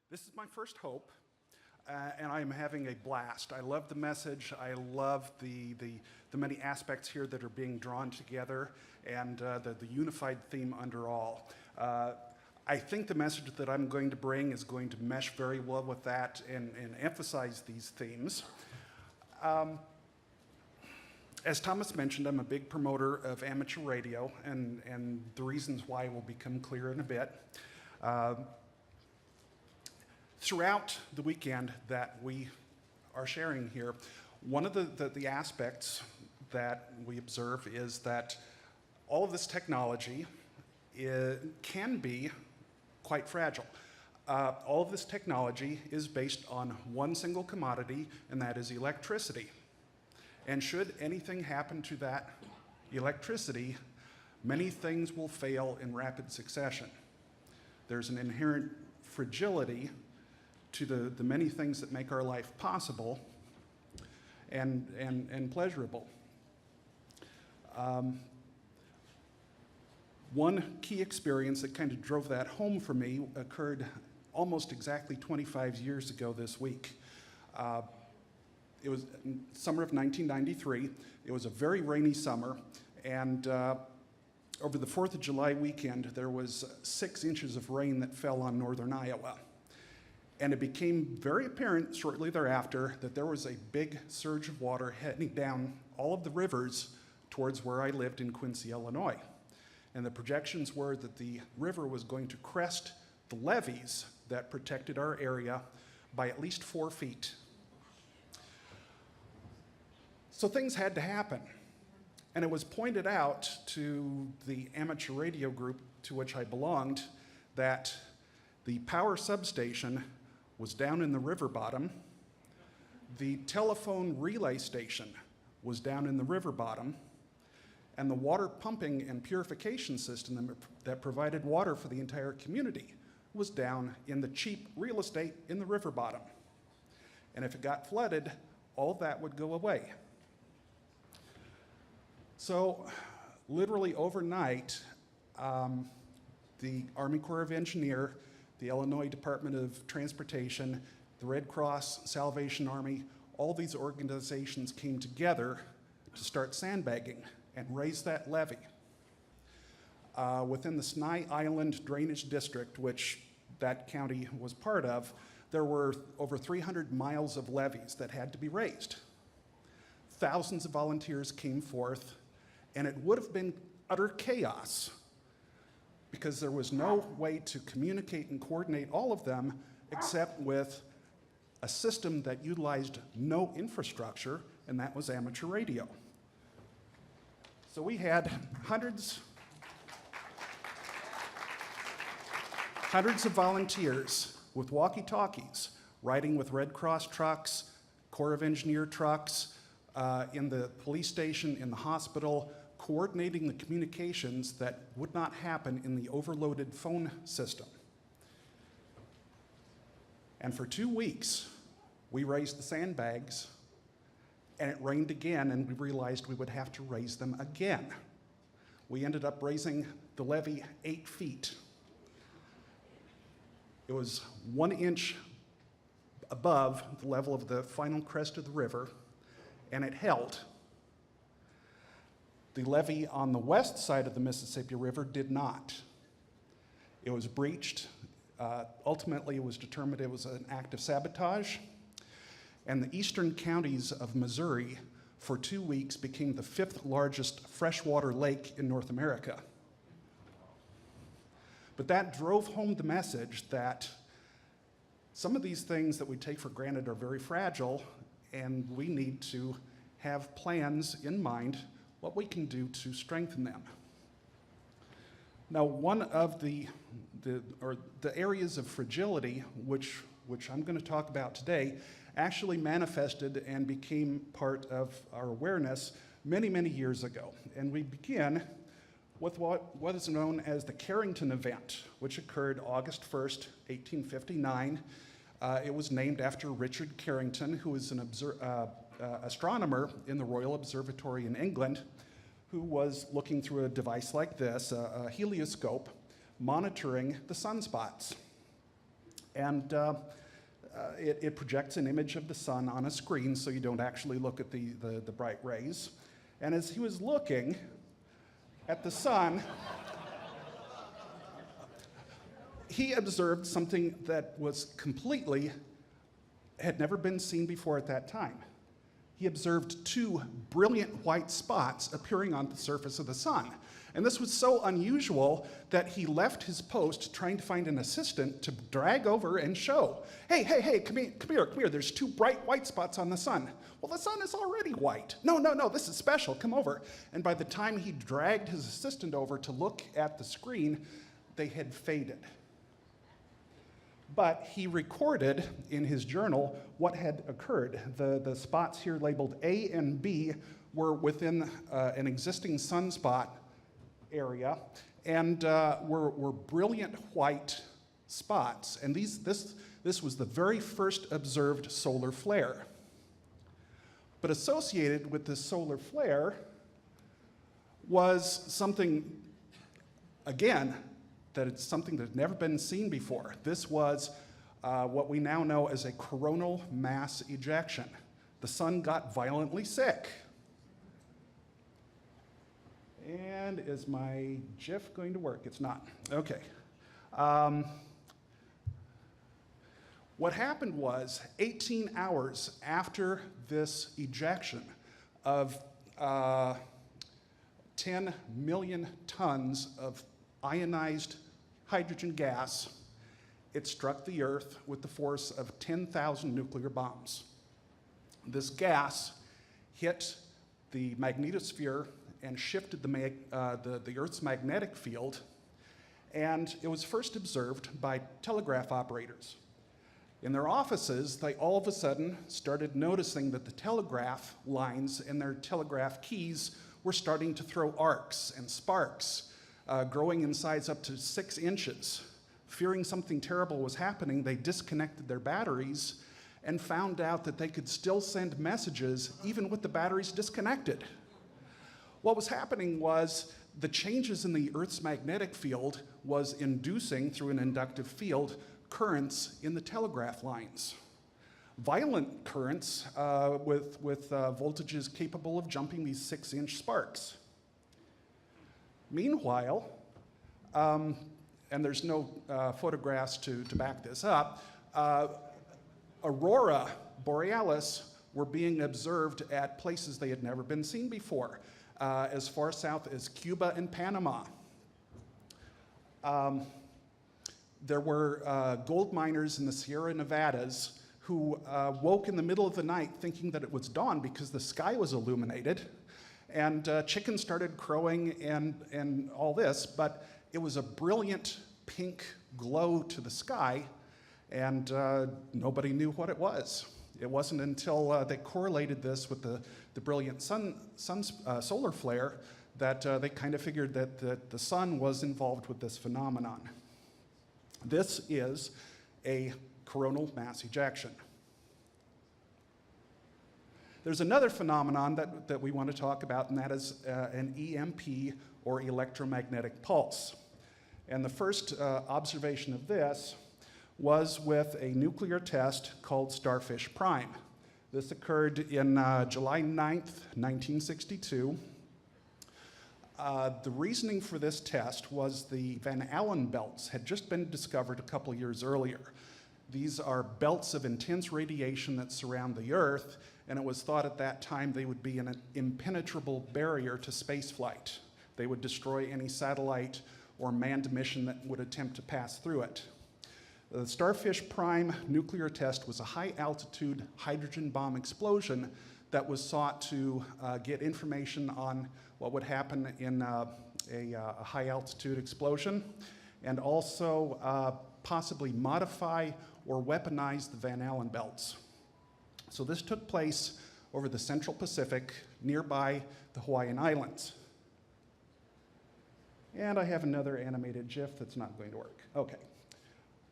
This is my first hope, and I'm having a blast. I love the message. I love the many aspects here that are being drawn together, and the unified theme under all. I think the message that I'm going to bring is going to mesh very well with that and emphasize these themes. As Thomas mentioned, I'm a big promoter of amateur radio, and the reasons why will become clear in a bit. Throughout the weekend that we are sharing here, one of the aspects that we observe is that all of this technology can be quite fragile. All of this technology is based on one single commodity, and that is electricity. And should anything happen to that electricity, many things will fail in rapid succession. There's an inherent fragility to the many things that make our life possible and pleasurable. One key experience that kind of drove that home for me occurred almost exactly 25 years ago this week. It was summer of 1993. It was a very rainy summer, and over the 4th of July weekend, there was 6 inches of rain that fell on northern Iowa. And it became very apparent shortly thereafter that there was a big surge of water heading down all of the rivers towards where I lived in Quincy, Illinois. And the projections were that the river was going to crest the levees that protected our area by at least 4 feet. So things had to happen. And it was pointed out to the amateur radio group to which I belonged that the power substation was down in the river bottom. The telephone relay station was down in the river bottom. And the water pumping and purification system that provided water for the entire community was down in the cheap real estate in the river bottom. And if it got flooded, all of that would go away. So literally overnight, the Army Corps of Engineers, the Illinois Department of Transportation, the Red Cross, Salvation Army, all these organizations came together to start sandbagging and raise that levee. Within the Sny Island Drainage District, which that county was part of, there were over 300 miles of levees that had to be raised. Thousands of volunteers came forth, and it would have been utter chaos because there was no way to communicate and coordinate all of them except with a system that utilized no infrastructure, and that was amateur radio. So we had hundreds of volunteers with walkie-talkies, riding with Red Cross trucks, Corps of Engineer trucks, in the police station, in the hospital, coordinating the communications that would not happen in the overloaded phone system. And for 2 weeks, we raised the sandbags, and it rained again, and we realized we would have to raise them again. We ended up raising the levee 8 feet. It was 1 inch above the level of the final crest of the river, and it held. The levee on the west side of the Mississippi River did not. It was breached. Ultimately, it was determined it was an act of sabotage. And the eastern counties of Missouri, for 2 weeks, became the 5th largest freshwater lake in North America. But that drove home the message that some of these things that we take for granted are very fragile, and we need to have plans in mind what we can do to strengthen them. Now, one of the areas of fragility, which I'm going to talk about today, actually manifested and became part of our awareness many, many years ago. And we begin with what is known as the Carrington event, which occurred August 1st, 1859. It was named after Richard Carrington, who was an astronomer in the Royal Observatory in England, who was looking through a device like this, a helioscope, monitoring the sunspots. And it projects an image of the sun on a screen so you don't actually look at the bright rays. And as he was looking at the sun, he observed something that was had never been seen before at that time. He observed two brilliant white spots appearing on the surface of the sun. And this was so unusual that he left his post trying to find an assistant to drag over and show, hey, come here, there's two bright white spots on the sun. Well, the sun is already white. No, this is special, come over. And by the time he dragged his assistant over to look at the screen, they had faded. But he recorded in his journal what had occurred. The spots here labeled A and B were within an existing sunspot area and were brilliant white spots. And this was the very first observed solar flare. But associated with this solar flare was something, again, that it's something that had never been seen before. This was what we now know as a coronal mass ejection. The sun got violently sick. And is my GIF going to work? It's not. Okay. What happened was 18 hours after this ejection of 10 million tons of ionized hydrogen gas, it struck the Earth with the force of 10,000 nuclear bombs. This gas hit the magnetosphere and shifted the Earth's magnetic field, and it was first observed by telegraph operators. In their offices, they all of a sudden started noticing that the telegraph lines and their telegraph keys were starting to throw arcs and sparks, growing in size up to 6 inches. Fearing something terrible was happening, they disconnected their batteries and found out that they could still send messages even with the batteries disconnected. What was happening was the changes in the Earth's magnetic field was inducing, through an inductive field, currents in the telegraph lines. Violent currents with voltages capable of jumping these 6-inch sparks. Meanwhile, and there's no photographs to back this up, aurora borealis were being observed at places they had never been seen before, as far south as Cuba and Panama. There were gold miners in the Sierra Nevadas who woke in the middle of the night thinking that it was dawn because the sky was illuminated, and chickens started crowing and all this, but it was a brilliant pink glow to the sky, and nobody knew what it was. It wasn't until they correlated this with the brilliant solar flare that they kind of figured that the sun was involved with this phenomenon. This is a coronal mass ejection. There's another phenomenon that we want to talk about, and that is an EMP, or electromagnetic pulse. And the first observation of this was with a nuclear test called Starfish Prime. This occurred in July 9th, 1962. The reasoning for this test was the Van Allen belts had just been discovered a couple years earlier. These are belts of intense radiation that surround the Earth, and it was thought at that time they would be an impenetrable barrier to spaceflight. They would destroy any satellite or manned mission that would attempt to pass through it. The Starfish Prime nuclear test was a high-altitude hydrogen bomb explosion that was sought to get information on what would happen in a high-altitude explosion, and also possibly modify or weaponize the Van Allen belts. So this took place over the Central Pacific, nearby the Hawaiian Islands. And I have another animated GIF that's not going to work. Okay.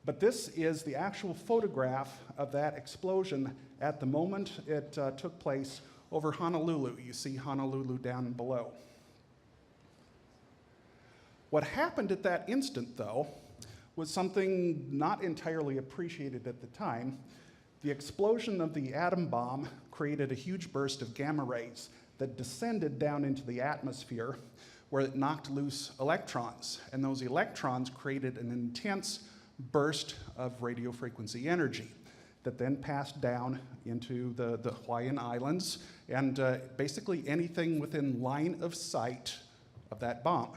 But this is the actual photograph of that explosion at the moment it took place over Honolulu. You see Honolulu down below. What happened at that instant, though, was something not entirely appreciated at the time. The explosion of the atom bomb created a huge burst of gamma rays that descended down into the atmosphere, where it knocked loose electrons. And those electrons created an intense burst of radio frequency energy that then passed down into the Hawaiian Islands and basically anything within line of sight of that bomb.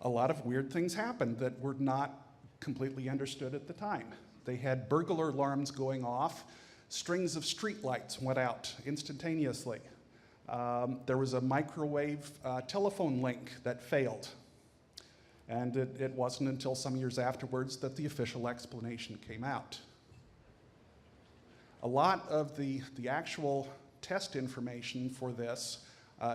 A lot of weird things happened that were not completely understood at the time. They had burglar alarms going off. Strings of street lights went out instantaneously. There was a microwave telephone link that failed. And it wasn't until some years afterwards that the official explanation came out. A lot of the actual test information for this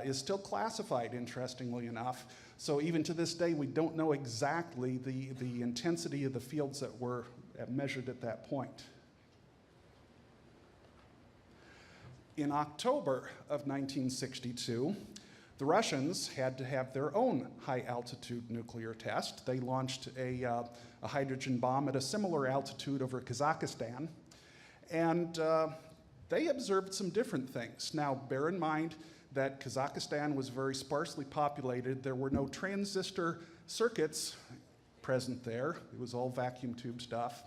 is still classified, interestingly enough. So even to this day, we don't know exactly the intensity of the fields that were measured at that point. In October of 1962, the Russians had to have their own high-altitude nuclear test. They launched a hydrogen bomb at a similar altitude over Kazakhstan, and they observed some different things. Now, bear in mind that Kazakhstan was very sparsely populated. There were no transistor circuits present there. It was all vacuum tube stuff.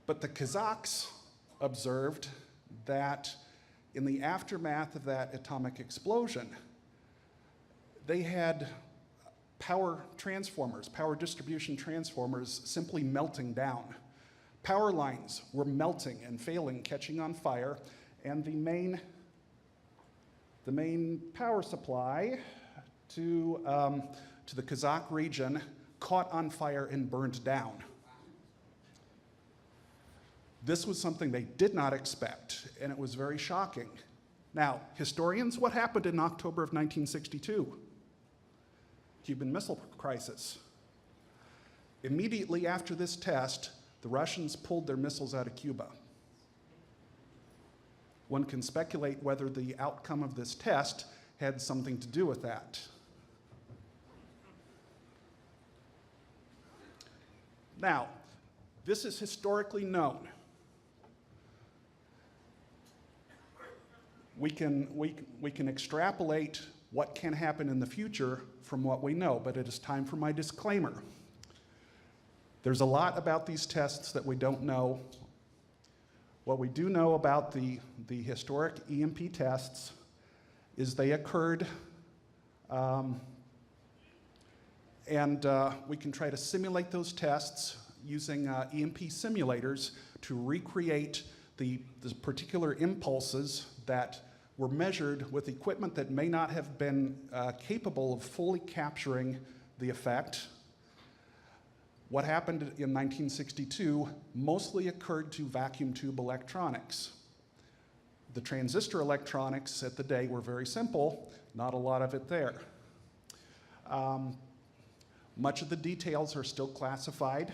But the Kazakhs observed that in the aftermath of that atomic explosion, they had power transformers, power distribution transformers simply melting down. Power lines were melting and failing, catching on fire, and the main power supply to the Kazakh region caught on fire and burned down. This was something they did not expect, and it was very shocking. Now, historians, what happened in October of 1962? Cuban Missile Crisis. Immediately after this test, the Russians pulled their missiles out of Cuba. One can speculate whether the outcome of this test had something to do with that. Now, this is historically known. We can extrapolate what can happen in the future from what we know, but it is time for my disclaimer. There's a lot about these tests that we don't know. What we do know about the historic EMP tests is they occurred, and we can try to simulate those tests using EMP simulators to recreate the particular impulses that were measured with equipment that may not have been capable of fully capturing the effect. What happened in 1962 mostly occurred to vacuum tube electronics. The transistor electronics at the day were very simple, not a lot of it there. Much of the details are still classified.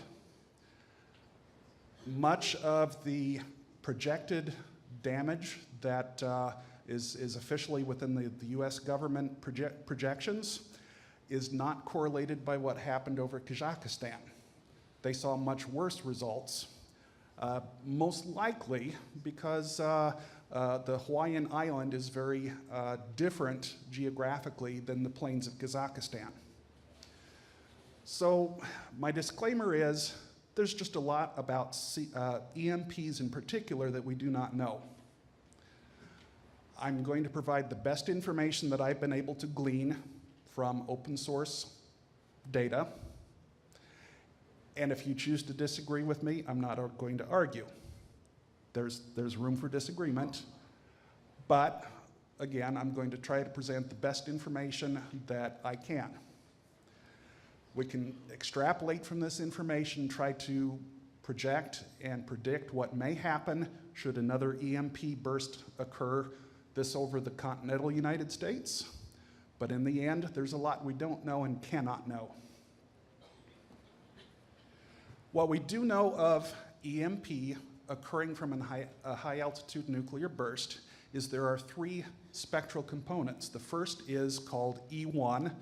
Much of the projected damage that is officially within the US government projections is not correlated by what happened over Kazakhstan. They saw much worse results, most likely because the Hawaiian island is very different geographically than the plains of Kazakhstan. So my disclaimer is there's just a lot about EMPs in particular that we do not know. I'm going to provide the best information that I've been able to glean from open source data. And if you choose to disagree with me, I'm not going to argue. There's room for disagreement. But again, I'm going to try to present the best information that I can. We can extrapolate from this information, try to project and predict what may happen should another EMP burst occur, this over the continental United States. But in the end, there's a lot we don't know and cannot know. What we do know of EMP occurring from a high-altitude nuclear burst is there are three spectral components. The first is called E1.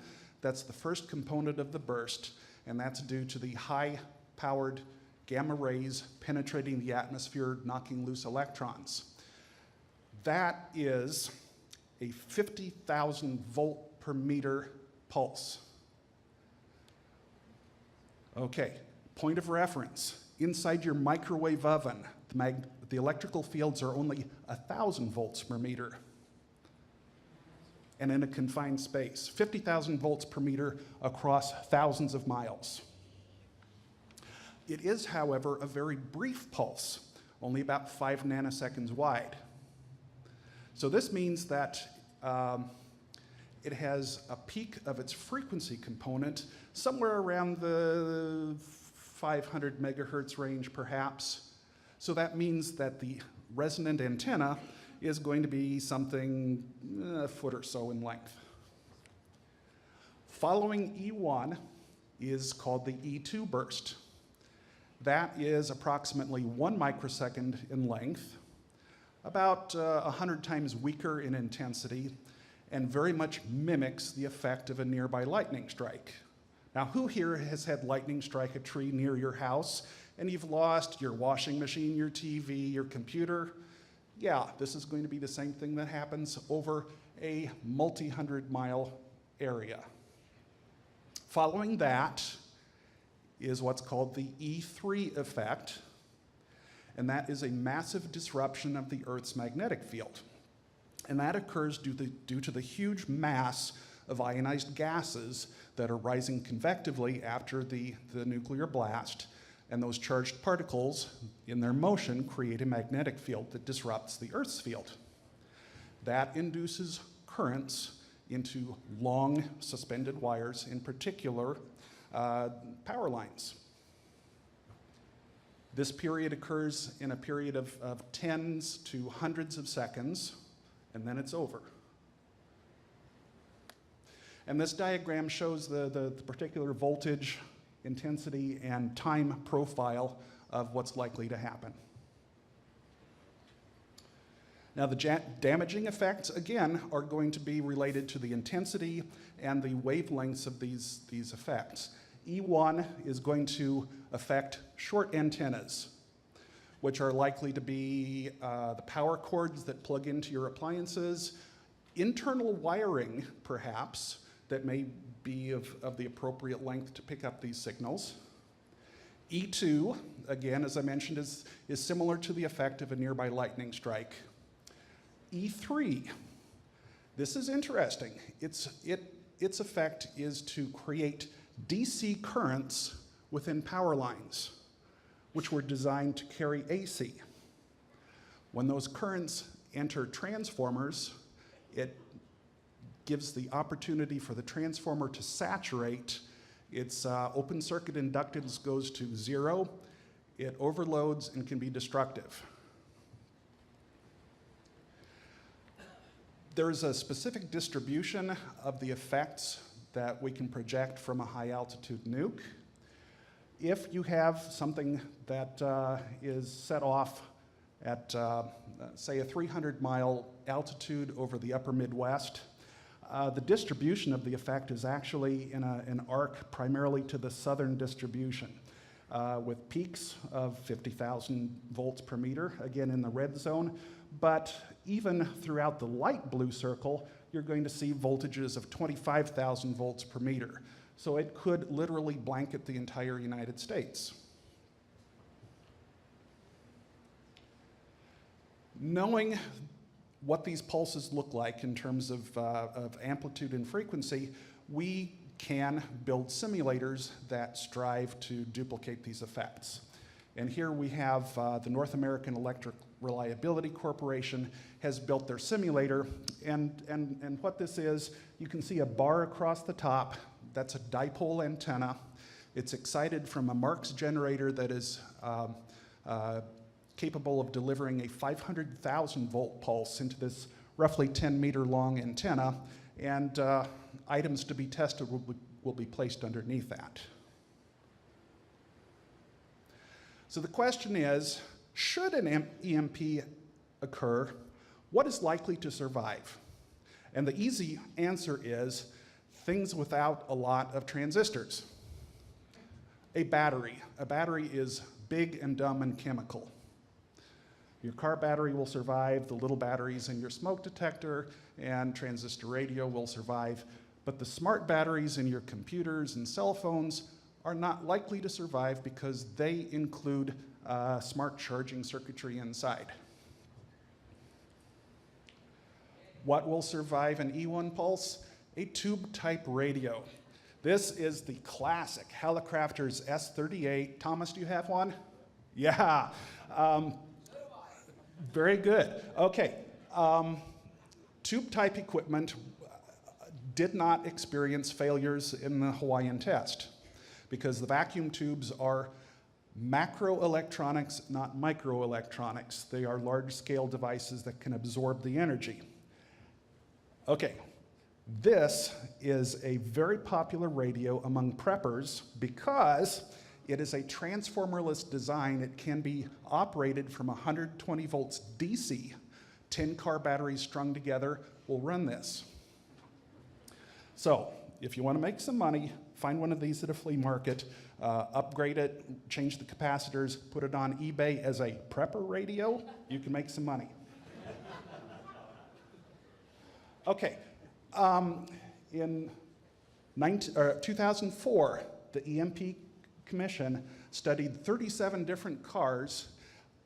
That's the first component of the burst, and that's due to the high-powered gamma rays penetrating the atmosphere, knocking loose electrons. That is a 50,000 volt per meter pulse. Okay, point of reference. Inside your microwave oven, the electrical fields are only 1,000 volts per meter. And in a confined space, 50,000 volts per meter across thousands of miles. It is, however, a very brief pulse, only about 5 nanoseconds wide. So this means that it has a peak of its frequency component somewhere around the 500 megahertz range, perhaps. So that means that the resonant antenna is going to be something a foot or so in length. Following E1 is called the E2 burst. That is approximately 1 microsecond in length, about 100 times weaker in intensity, and very much mimics the effect of a nearby lightning strike. Now, who here has had lightning strike a tree near your house and you've lost your washing machine, your TV, your computer? Yeah, this is going to be the same thing that happens over a multi-hundred-mile area. Following that is what's called the E3 effect, and that is a massive disruption of the Earth's magnetic field. And that occurs due to the huge mass of ionized gases that are rising convectively after the nuclear blast, and those charged particles in their motion create a magnetic field that disrupts the Earth's field. That induces currents into long suspended wires, in particular power lines. This period occurs in a period of tens to hundreds of seconds, and then it's over. And this diagram shows the particular voltage, intensity, and time profile of what's likely to happen. Now, the damaging effects, again, are going to be related to the intensity and the wavelengths of these effects. E1 is going to affect short antennas, which are likely to be the power cords that plug into your appliances, internal wiring, perhaps, that may be of the appropriate length to pick up these signals. E2, again, as I mentioned, is similar to the effect of a nearby lightning strike. E3, this is interesting. Its effect is to create DC currents within power lines, which were designed to carry AC. When those currents enter transformers, it gives the opportunity for the transformer to saturate. Its open circuit inductance goes to 0. It overloads and can be destructive. There's a specific distribution of the effects that we can project from a high altitude nuke. If you have something that is set off at, say, a 300-mile altitude over the upper Midwest, the distribution of the effect is actually in an arc primarily to the southern distribution, with peaks of 50,000 volts per meter, again in the red zone. But even throughout the light blue circle, you're going to see voltages of 25,000 volts per meter. So it could literally blanket the entire United States. Knowing what these pulses look like in terms of amplitude and frequency, we can build simulators that strive to duplicate these effects. And here we have the North American Electric Reliability Corporation has built their simulator, and what this is, you can see a bar across the top. That's a dipole antenna. It's excited from a Marx generator that is capable of delivering a 500,000 volt pulse into this roughly 10-meter long antenna, and items to be tested will be placed underneath that. So the question is, should an EMP occur, what is likely to survive? And the easy answer is things without a lot of transistors. A battery. A battery is big and dumb and chemical. Your car battery will survive, the little batteries in your smoke detector and transistor radio will survive, but the smart batteries in your computers and cell phones are not likely to survive because they include smart charging circuitry inside. What will survive an E1 pulse? A tube-type radio. This is the classic Hallicrafter's S38. Thomas, do you have one? Yeah. Very good. Okay. Tube-type equipment did not experience failures in the Hawaiian test because the vacuum tubes are macroelectronics, not microelectronics. They are large-scale devices that can absorb the energy. Okay. This is a very popular radio among preppers because it is a transformerless design. It can be operated from 120 volts DC. 10 car batteries strung together will run this. So if you want to make some money, find one of these at a flea market, upgrade it, change the capacitors, put it on eBay as a prepper radio, you can make some money. Okay. In 2004, the EMP Commission studied 37 different cars,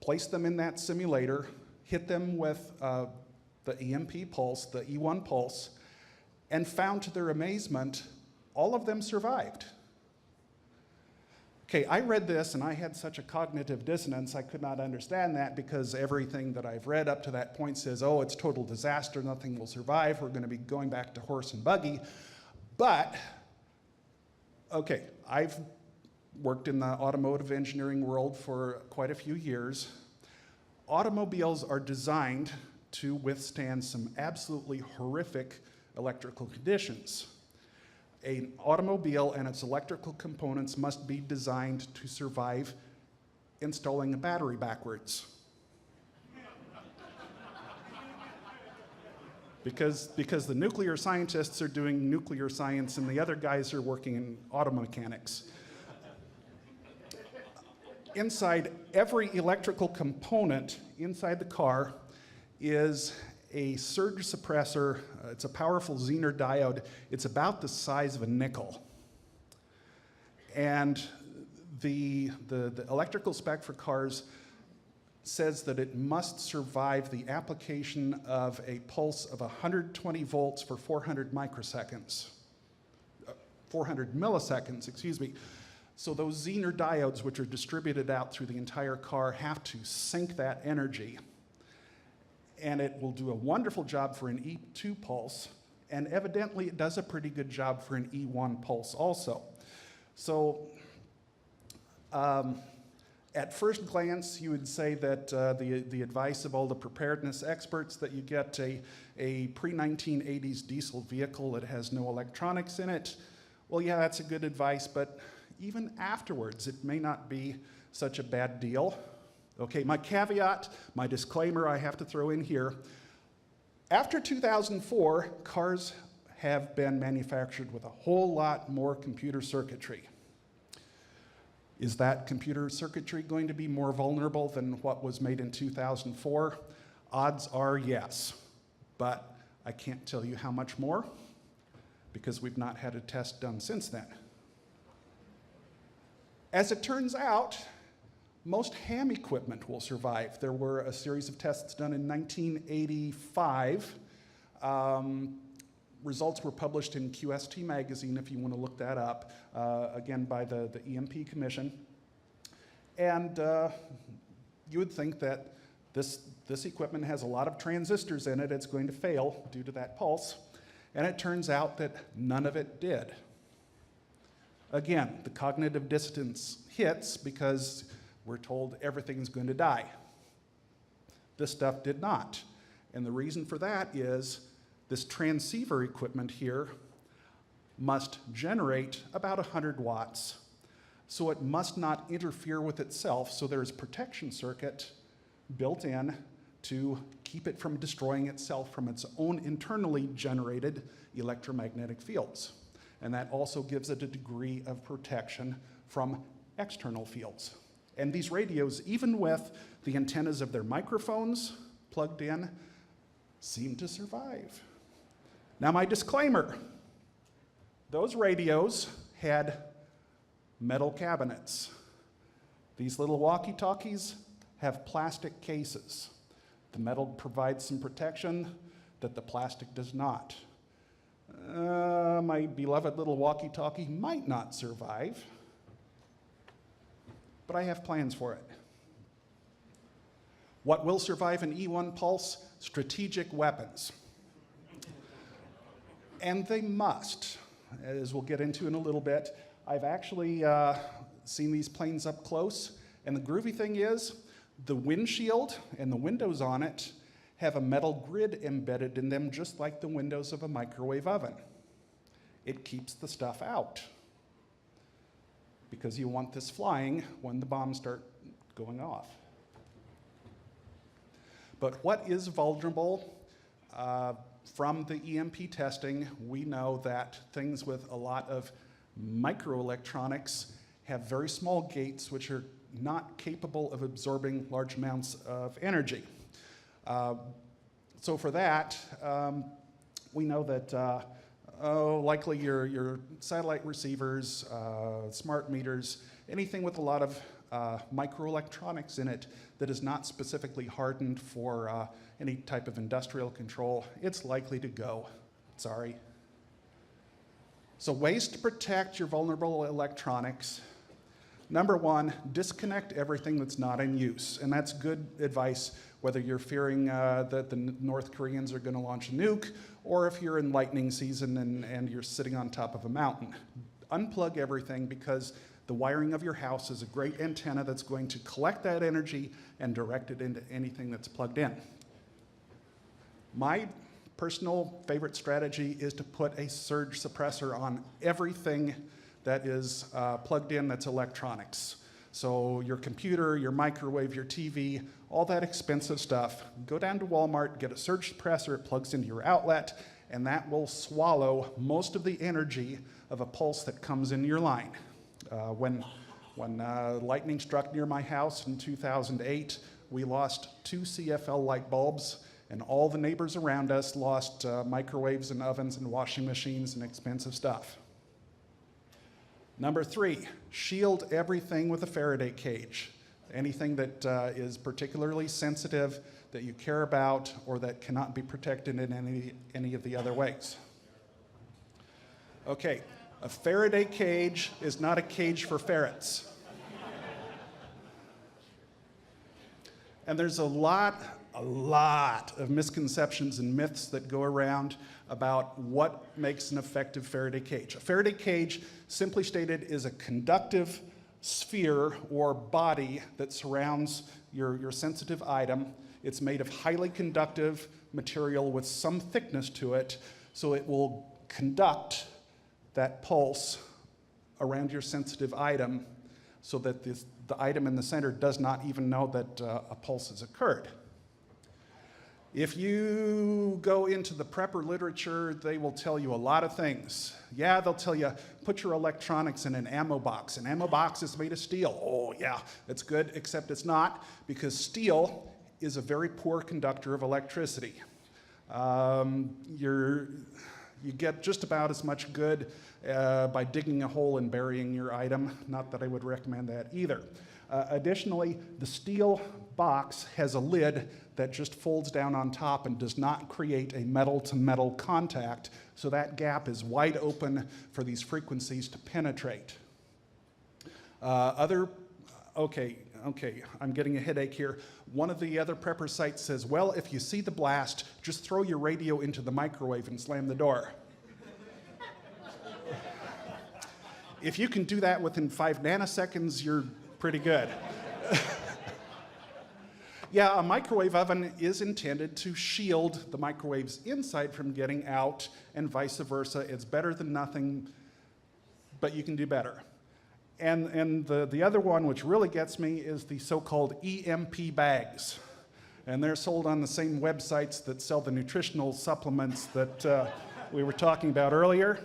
placed them in that simulator, hit them with the EMP pulse, the E1 pulse, and found to their amazement, all of them survived. Okay, I read this and I had such a cognitive dissonance, I could not understand that because everything that I've read up to that point says, oh, it's total disaster, nothing will survive, we're gonna be going back to horse and buggy. But, okay, I've worked in the automotive engineering world for quite a few years. Automobiles are designed to withstand some absolutely horrific electrical conditions. An automobile and its electrical components must be designed to survive installing a battery backwards. Because the nuclear scientists are doing nuclear science and the other guys are working in auto mechanics. Inside every electrical component inside the car is a surge suppressor. It's a powerful Zener diode. It's about the size of a nickel. And the electrical spec for cars says that it must survive the application of a pulse of 120 volts for 400 microseconds. 400 milliseconds, excuse me. So those Zener diodes, which are distributed out through the entire car, have to sink that energy. And it will do a wonderful job for an E2 pulse, and evidently it does a pretty good job for an E1 pulse also. So at first glance, you would say that the advice of all the preparedness experts that you get a pre-1980s diesel vehicle that has no electronics in it, well, yeah, that's a good advice, but even afterwards, it may not be such a bad deal. Okay, my caveat, my disclaimer I have to throw in here. After 2004, cars have been manufactured with a whole lot more computer circuitry. Is that computer circuitry going to be more vulnerable than what was made in 2004? Odds are yes, but I can't tell you how much more because we've not had a test done since then. As it turns out, most ham equipment will survive. There were a series of tests done in 1985. Results were published in QST magazine, if you want to look that up, again by the EMP Commission. And you would think that this equipment has a lot of transistors in it, it's going to fail due to that pulse. And it turns out that none of it did. Again, the cognitive dissonance hits because we're told everything's going to die. This stuff did not. And the reason for that is this transceiver equipment here must generate about 100 watts. So it must not interfere with itself. So there's a protection circuit built in to keep it from destroying itself from its own internally generated electromagnetic fields. And that also gives it a degree of protection from external fields. And these radios, even with the antennas of their microphones plugged in, seem to survive. Now my disclaimer, those radios had metal cabinets. These little walkie-talkies have plastic cases. The metal provides some protection that the plastic does not. My beloved little walkie-talkie might not survive, but I have plans for it. What will survive an E1 pulse? Strategic weapons. And they must, as we'll get into in a little bit. I've actually seen these planes up close, and the groovy thing is, the windshield and the windows on it have a metal grid embedded in them, just like the windows of a microwave oven. It keeps the stuff out, because you want this flying when the bombs start going off. But what is vulnerable? From the EMP testing, we know that things with a lot of microelectronics have very small gates which are not capable of absorbing large amounts of energy. So for that, we know that likely your satellite receivers, smart meters, anything with a lot of microelectronics in it that is not specifically hardened for any type of industrial control, it's likely to go. Sorry. So ways to protect your vulnerable electronics. Number one, disconnect everything that's not in use. And that's good advice whether you're fearing that the North Koreans are going to launch a nuke, or if you're in lightning season and you're sitting on top of a mountain. Unplug everything, because the wiring of your house is a great antenna that's going to collect that energy and direct it into anything that's plugged in. My personal favorite strategy is to put a surge suppressor on everything that is plugged in that's electronics. So your computer, your microwave, your TV, all that expensive stuff, go down to Walmart, get a surge suppressor, it plugs into your outlet, and that will swallow most of the energy of a pulse that comes in your line. When lightning struck near my house in 2008, we lost 2 CFL light bulbs, and all the neighbors around us lost microwaves and ovens and washing machines and expensive stuff. Number 3, shield everything with a Faraday cage. Anything that is particularly sensitive, that you care about, or that cannot be protected in any of the other ways. Okay, a Faraday cage is not a cage for ferrets. And there's a lot of misconceptions and myths that go around about what makes an effective Faraday cage. A Faraday cage, simply stated, is a conductive sphere or body that surrounds your sensitive item. It's made of highly conductive material with some thickness to it, so it will conduct that pulse around your sensitive item so that the item in the center does not even know that a pulse has occurred. If you go into the prepper literature, they will tell you a lot of things. Yeah, they'll tell you, put your electronics in an ammo box. An ammo box is made of steel. Oh yeah, it's good, except it's not, because steel is a very poor conductor of electricity. You get just about as much good by digging a hole and burying your item. Not that I would recommend that either. Additionally, the steel box has a lid that just folds down on top and does not create a metal-to-metal contact, so that gap is wide open for these frequencies to penetrate. Okay, I'm getting a headache here. One of the other prepper sites says, well, if you see the blast, just throw your radio into the microwave and slam the door. If you can do that within 5 nanoseconds, you're pretty good. Yeah, a microwave oven is intended to shield the microwave's inside from getting out, and vice versa. It's better than nothing, but you can do better. And the other one, which really gets me, is the so-called EMP bags. And they're sold on the same websites that sell the nutritional supplements that we were talking about earlier.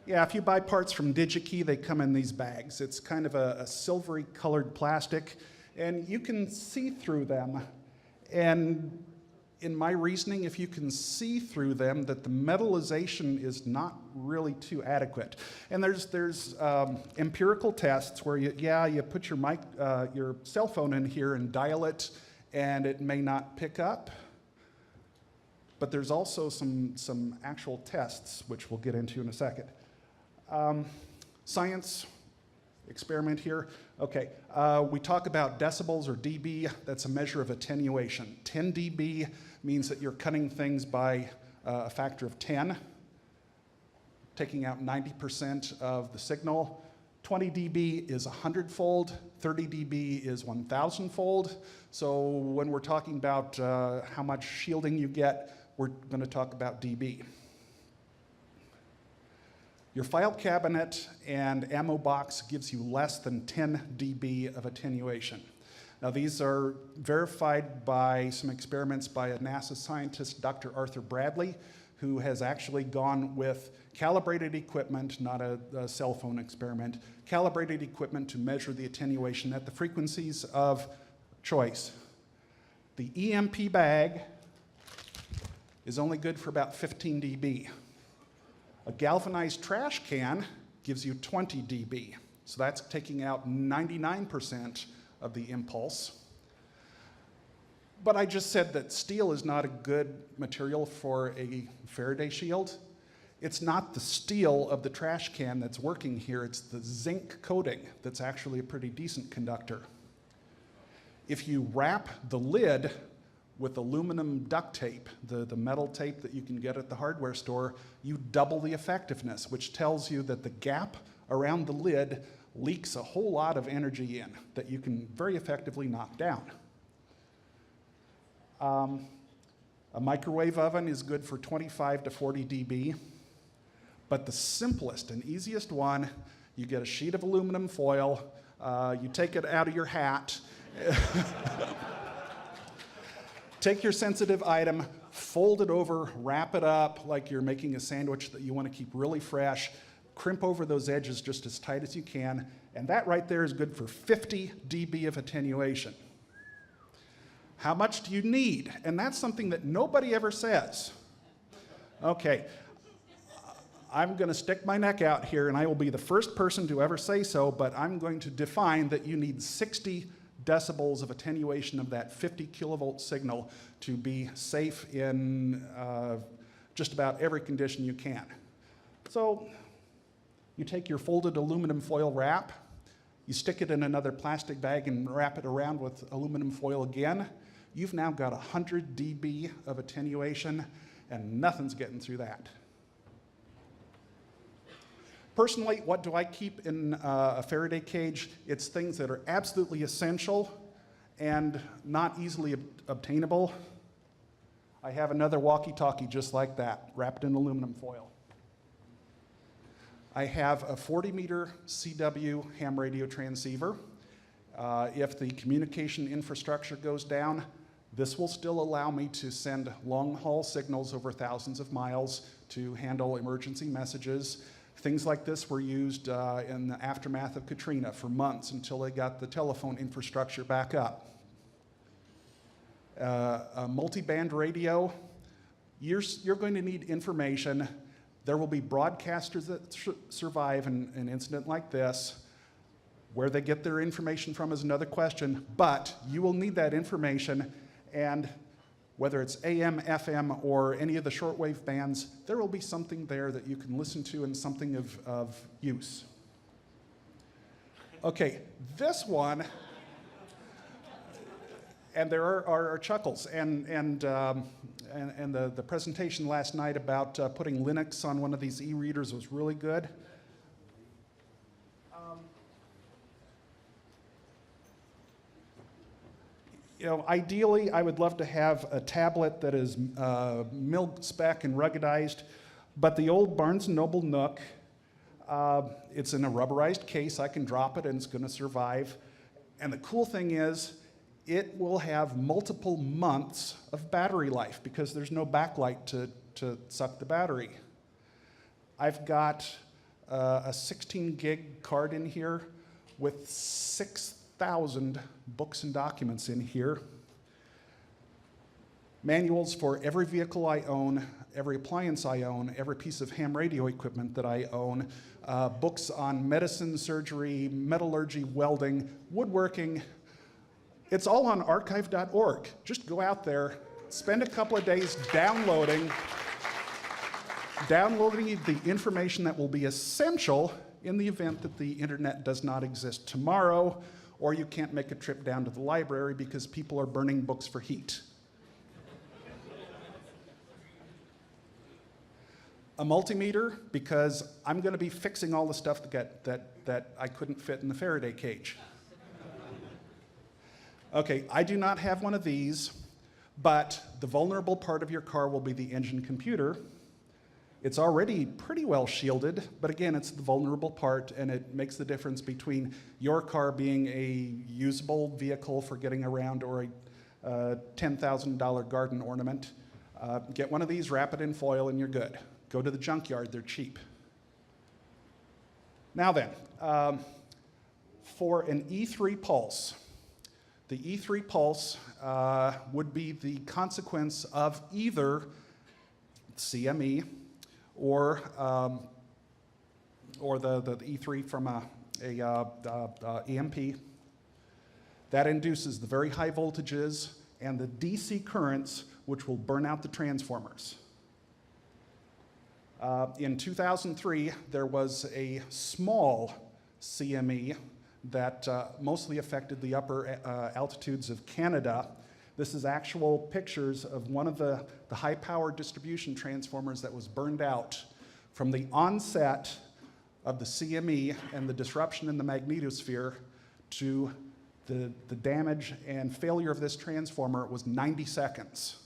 Yeah, if you buy parts from DigiKey, they come in these bags. It's kind of a silvery colored plastic, and you can see through them. And in my reasoning, if you can see through them, that the metallization is not really too adequate. And there's empirical tests where you put your cell phone in here and dial it, and it may not pick up. But there's also some actual tests, which we'll get into in a second. Science experiment here. Okay, we talk about decibels or dB. That's a measure of attenuation. 10 dB means that you're cutting things by a factor of 10, taking out 90% of the signal. 20 dB is 100-fold, 30 dB is 1,000-fold. So when we're talking about how much shielding you get, we're going to talk about dB. Your file cabinet and ammo box gives you less than 10 dB of attenuation. Now these are verified by some experiments by a NASA scientist, Dr. Arthur Bradley, who has actually gone with calibrated equipment, not a cell phone experiment, calibrated equipment to measure the attenuation at the frequencies of choice. The EMP bag is only good for about 15 dB. A galvanized trash can gives you 20 dB. So that's taking out 99% of the impulse. But I just said that steel is not a good material for a Faraday shield. It's not the steel of the trash can that's working here, it's the zinc coating that's actually a pretty decent conductor. If you wrap the lid with aluminum duct tape, the metal tape that you can get at the hardware store, you double the effectiveness, which tells you that the gap around the lid leaks a whole lot of energy in that you can very effectively knock down. A microwave oven is good for 25 to 40 dB, but the simplest and easiest one, you get a sheet of aluminum foil, you take it out of your hat, take your sensitive item, fold it over, wrap it up like you're making a sandwich that you want to keep really fresh, crimp over those edges just as tight as you can, and that right there is good for 50 dB of attenuation. How much do you need? And that's something that nobody ever says. Okay, I'm going to stick my neck out here, and I will be the first person to ever say so, but I'm going to define that you need 60 decibels of attenuation of that 50 kilovolt signal to be safe in just about every condition you can. So you take your folded aluminum foil wrap, you stick it in another plastic bag and wrap it around with aluminum foil again. You've now got 100 dB of attenuation, and nothing's getting through that. Personally, what do I keep in a Faraday cage? It's things that are absolutely essential and not easily obtainable. I have another walkie-talkie just like that, wrapped in aluminum foil. I have a 40-meter CW ham radio transceiver. If the communication infrastructure goes down, this will still allow me to send long-haul signals over thousands of miles to handle emergency messages. Things like this were used in the aftermath of Katrina for months until they got the telephone infrastructure back up. A multi-band radio, you're going to need information. There will be broadcasters that survive an incident like this. Where they get their information from is another question, but you will need that information, and whether it's AM, FM, or any of the shortwave bands, there will be something there that you can listen to and something of use. Okay, this one, and there are chuckles, and the presentation last night about putting Linux on one of these e-readers was really good. You know, ideally, I would love to have a tablet that is mil-spec and ruggedized, but the old Barnes & Noble Nook, it's in a rubberized case. I can drop it and it's going to survive. And the cool thing is, it will have multiple months of battery life because there's no backlight to suck the battery. I've got a 16 gig card in here with 6,000 books and documents in here. Manuals for every vehicle I own, every appliance I own, every piece of ham radio equipment that I own, books on medicine, surgery, metallurgy, welding, woodworking. It's all on archive.org. Just go out there, spend a couple of days downloading the information that will be essential in the event that the internet does not exist tomorrow, or you can't make a trip down to the library because people are burning books for heat. A multimeter, because I'm going to be fixing all the stuff that I couldn't fit in the Faraday cage. Okay, I do not have one of these, but the vulnerable part of your car will be the engine computer. It's already pretty well shielded, but again, it's the vulnerable part, and it makes the difference between your car being a usable vehicle for getting around or a $10,000 garden ornament. Get one of these, wrap it in foil, and you're good. Go to the junkyard, they're cheap. Now then, for an E3 pulse, the E3 pulse would be the consequence of either CME or the E3 from a EMP. That induces the very high voltages and the DC currents, which will burn out the transformers. In 2003, there was a small CME that mostly affected the upper altitudes of Canada. This is actual pictures of one of the high-power distribution transformers that was burned out from the onset of the CME and the disruption in the magnetosphere to the damage and failure of this transformer was 90 seconds.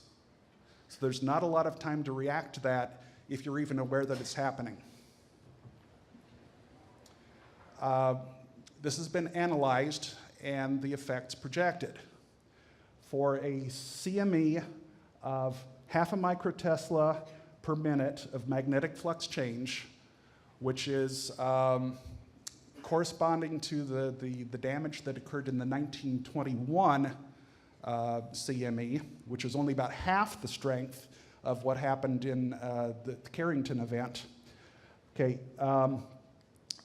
So there's not a lot of time to react to that if you're even aware that it's happening. This has been analyzed and the effects projected. For a CME of half a microtesla per minute of magnetic flux change, which is corresponding to the damage that occurred in the 1921 CME, which is only about half the strength of what happened in the Carrington event. Okay,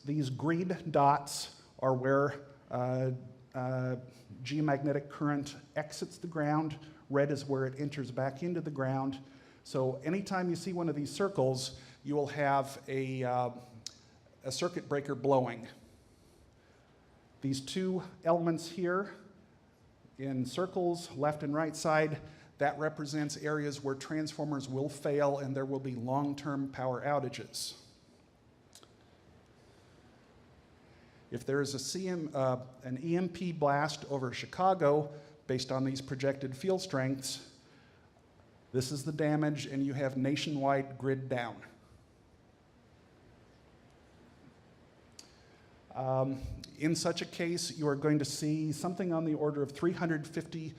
these green dots are where geomagnetic current exits the ground. Red is where it enters back into the ground. So anytime you see one of these circles, you will have a circuit breaker blowing. These two elements here in circles, left and right side, that represents areas where transformers will fail and there will be long-term power outages. If there is an EMP blast over Chicago based on these projected field strengths, this is the damage and you have nationwide grid down. In such a case, you are going to see something on the order of 350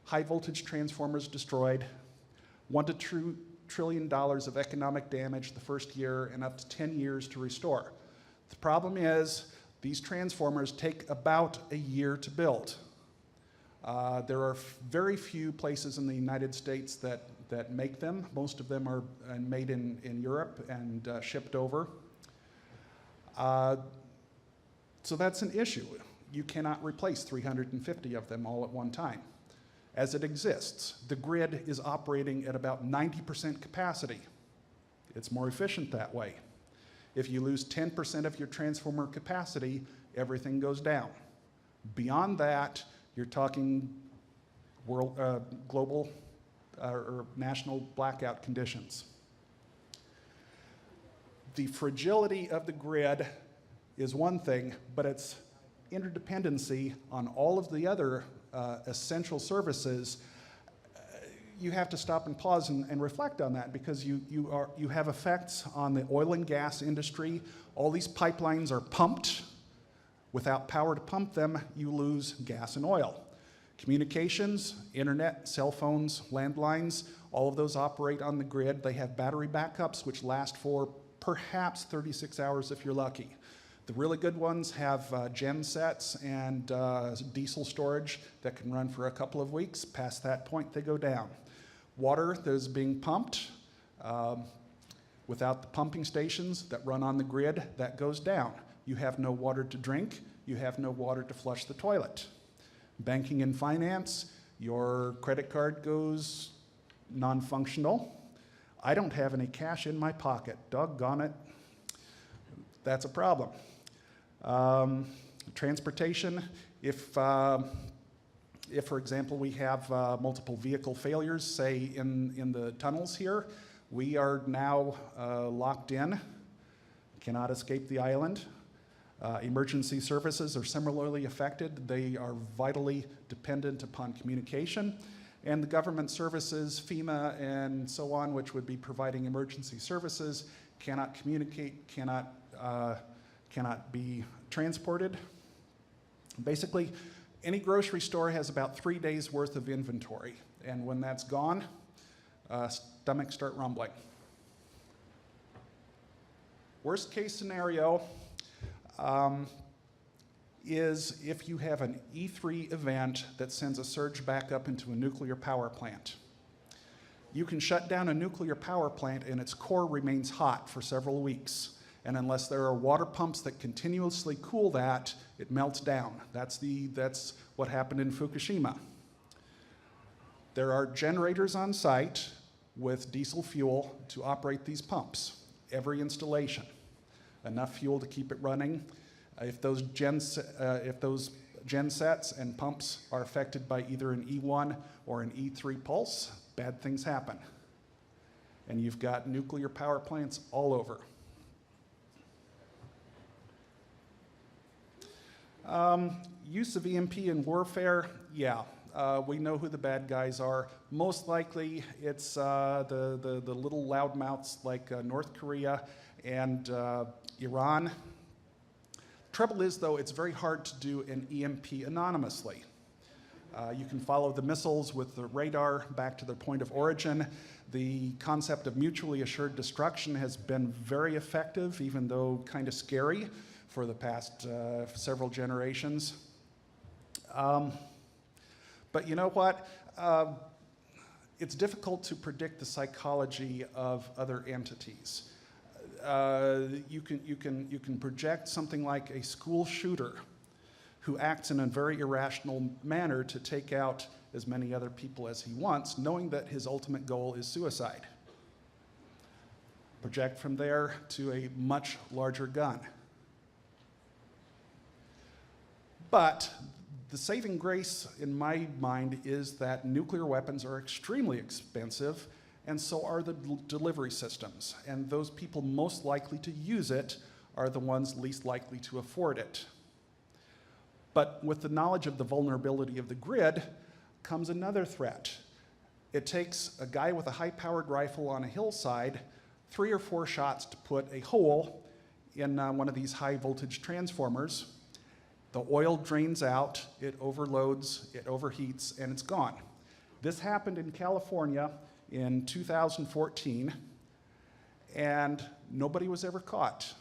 high voltage transformers destroyed, $1 to $2 trillion of economic damage the first year, and up to 10 years to restore. The problem is, these transformers take about a year to build. There are very few places in the United States that make them. Most of them are made in Europe and shipped over. So that's an issue. You cannot replace 350 of them all at one time. As it exists, the grid is operating at about 90% capacity. It's more efficient that way. If you lose 10% of your transformer capacity, everything goes down. Beyond that, you're talking global or national blackout conditions. The fragility of the grid is one thing, but its interdependency on all of the other essential services, you have to stop and pause and reflect on that, because you have effects on the oil and gas industry. All these pipelines are pumped. Without power to pump them, you lose gas and oil. Communications, internet, cell phones, landlines, all of those operate on the grid. They have battery backups which last for perhaps 36 hours if you're lucky. The really good ones have gen sets and diesel storage that can run for a couple of weeks. Past that point, they go down. Water that is being pumped, without the pumping stations that run on the grid, that goes down. You have no water to drink, you have no water to flush the toilet. Banking and finance, your credit card goes non-functional. I don't have any cash in my pocket, doggone it. That's a problem. Transportation, if for example we have multiple vehicle failures, say in the tunnels here, we are now locked in, cannot escape the island. Emergency services are similarly affected. They are vitally dependent upon communication. And the government services, FEMA and so on, which would be providing emergency services, cannot communicate, cannot be transported. Basically, any grocery store has about 3 days worth of inventory. And when that's gone, stomachs start rumbling. Worst case scenario is if you have an E3 event that sends a surge back up into a nuclear power plant. You can shut down a nuclear power plant and its core remains hot for several weeks. And unless there are water pumps that continuously cool that, it melts down. That's what happened in Fukushima. There are generators on site with diesel fuel to operate these pumps. Every installation. Enough fuel to keep it running. If those gen sets and pumps are affected by either an E1 or an E3 pulse, bad things happen. And you've got nuclear power plants all over. Use of EMP in warfare, yeah. We know who the bad guys are. Most likely it's the little loudmouths like North Korea and Iran. Trouble is, though, it's very hard to do an EMP anonymously. You can follow the missiles with the radar back to their point of origin. The concept of mutually assured destruction has been very effective, even though kind of scary for the past several generations. But you know what? It's difficult to predict the psychology of other entities. You can project something like a school shooter who acts in a very irrational manner to take out as many other people as he wants, knowing that his ultimate goal is suicide. Project from there to a much larger gun. But the saving grace in my mind is that nuclear weapons are extremely expensive, and so are the delivery systems. And those people most likely to use it are the ones least likely to afford it. But with the knowledge of the vulnerability of the grid comes another threat. It takes a guy with a high-powered rifle on a hillside 3 or 4 shots to put a hole in one of these high-voltage transformers. The oil drains out, it overloads, it overheats, and it's gone. This happened in California in 2014, and nobody was ever caught.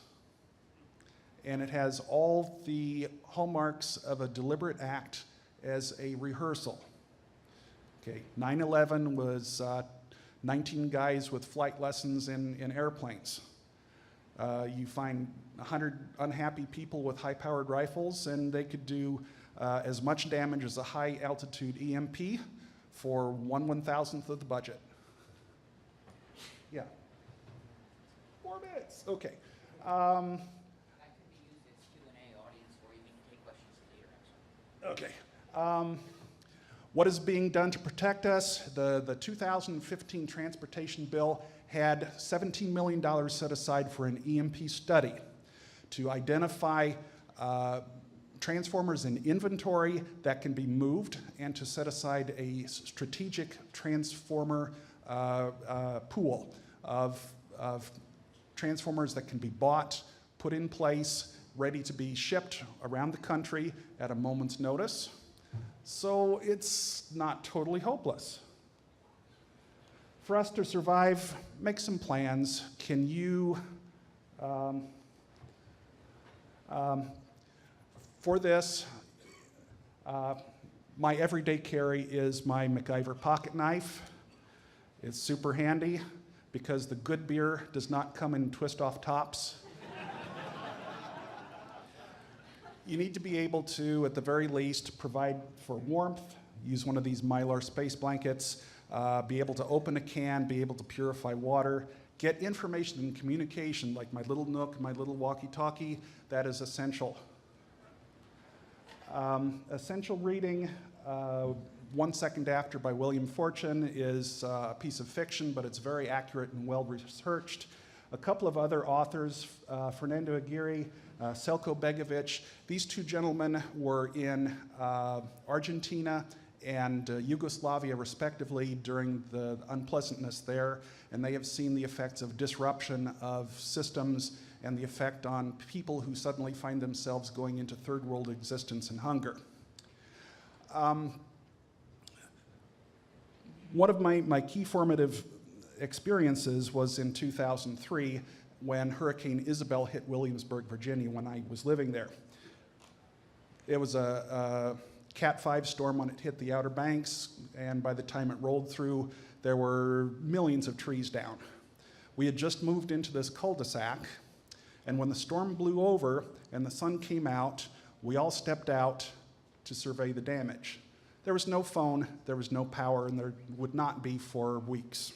And it has all the hallmarks of a deliberate act as a rehearsal. Okay, 9/11 was 19 guys with flight lessons in airplanes. You find 100 unhappy people with high-powered rifles, and they could do as much damage as a high-altitude EMP for 1/1000th of the budget. Yeah. 4 minutes. Okay. That could be used as Q&A audience, or you can take questions later. Okay. What is being done to protect us? The 2015 transportation bill had $17 million set aside for an EMP study to identify transformers in inventory that can be moved and to set aside a strategic transformer pool of transformers that can be bought, put in place, ready to be shipped around the country at a moment's notice. So it's not totally hopeless. For us to survive, make some plans. Can you For this, my everyday carry is my MacGyver pocket knife. It's super handy because the good beer does not come in twist-off tops. You need to be able to, at the very least, provide for warmth, use one of these Mylar space blankets, be able to open a can, be able to purify water, get information and communication like my little Nook, my little walkie-talkie. That is essential. Essential reading, 1 Second After by William Fortune is a piece of fiction, but it's very accurate and well researched. A couple of other authors, Fernando Aguirre, Selko Begovic. These two gentlemen were in Argentina and Yugoslavia, respectively, during the unpleasantness there, and they have seen the effects of disruption of systems and the effect on people who suddenly find themselves going into third world existence and hunger. One of my key formative experiences was in 2003 when Hurricane Isabel hit Williamsburg, Virginia, when I was living there. It was a Cat 5 storm when it hit the Outer Banks, and by the time it rolled through, there were millions of trees down. We had just moved into this cul-de-sac, and when the storm blew over and the sun came out, we all stepped out to survey the damage. There was no phone, there was no power, and there would not be for weeks.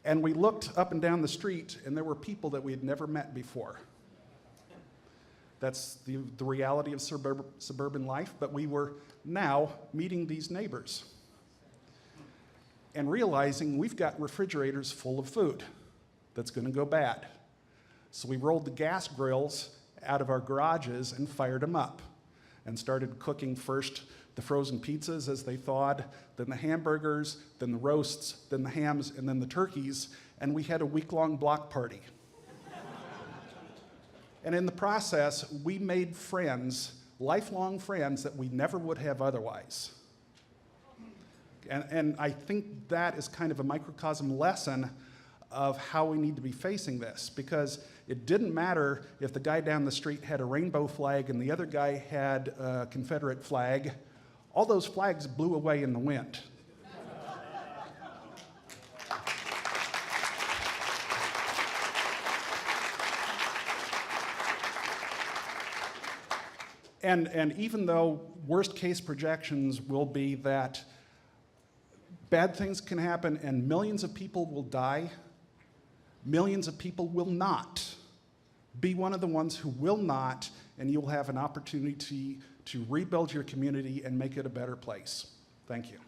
And we looked up and down the street, and there were people that we had never met before. That's the reality of suburban life, but we were now meeting these neighbors and realizing we've got refrigerators full of food that's going to go bad. So we rolled the gas grills out of our garages and fired them up and started cooking first the frozen pizzas as they thawed, then the hamburgers, then the roasts, then the hams, and then the turkeys, and we had a week-long block party. And in the process, we made friends, lifelong friends that we never would have otherwise. And I think that is kind of a microcosm lesson of how we need to be facing this, because it didn't matter if the guy down the street had a rainbow flag and the other guy had a Confederate flag. All those flags blew away in the wind. And even though worst case projections will be that bad things can happen and millions of people will die, millions of people will not. Be one of the ones who will not, and you'll have an opportunity to rebuild your community and make it a better place. Thank you.